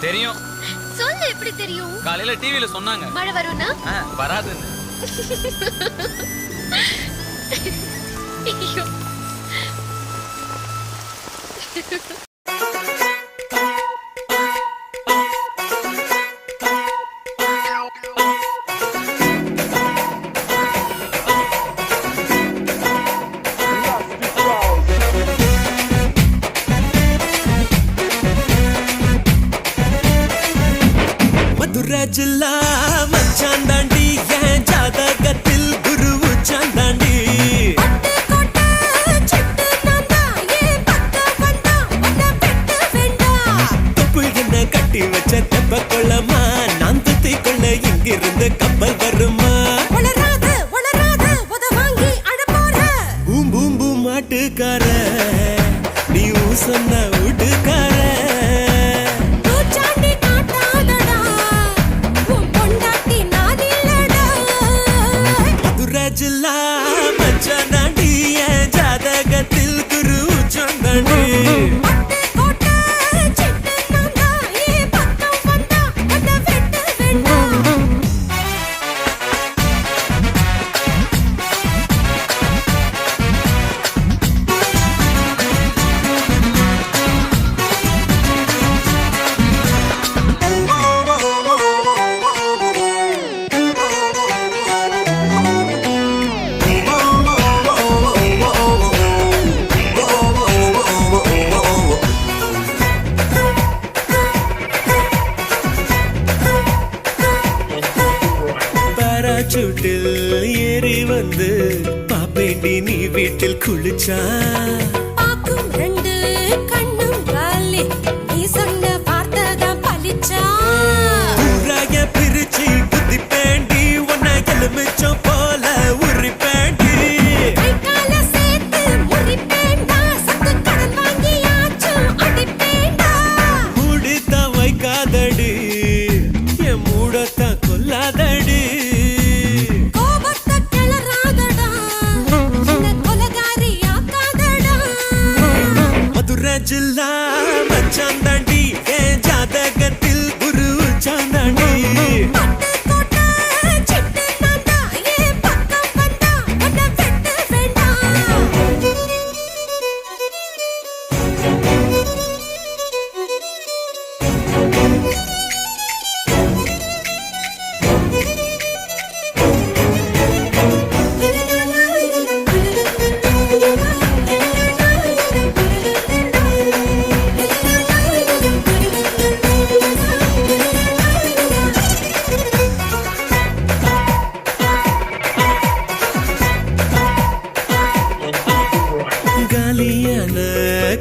தெரியும். சொல்லு, எப்படி தெரியும்? காலையில டிவில சொன்னாங்க. மழை வரும்னா? வராதுன்னு. ஐயோ. மதுராஜில்லா மச்சான் தாண்டி என் ஜாதகத்தில் குரு உச்சான் தாண்டி தொப்புள் என்ன கட்டி வச்ச தெப்ப கொள்ளமா நான் துத்தி கொள்ள இங்கிருந்து கப்பல் வருமா பூம் பூம் பூம் மாட்டுக்கார நீ சொன்ன வீட்டுக்கார ஜில்லா மச்சான் தாண்டி என் ஜாதகத்தில் குரு உச்சான் தாண்டி பாராசூட்டில் ஏறி வந்து பாப்பேண்டி நீ வீட்டில் குளிச்சா பிரிச்சு குத்தி பேண்டி உன்னை எலுமிச்சம் போல உரி பேண்டி மூடித்த வைக்காதடி என் மூடத்த கொல்லாதடி ஜில்லா மச்சான் தாண்டி என் ஜாதகத்தில் குரு உச்சான் தாண்டி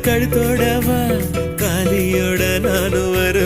கழுத்தோடவா காலியோட நானும் வரும்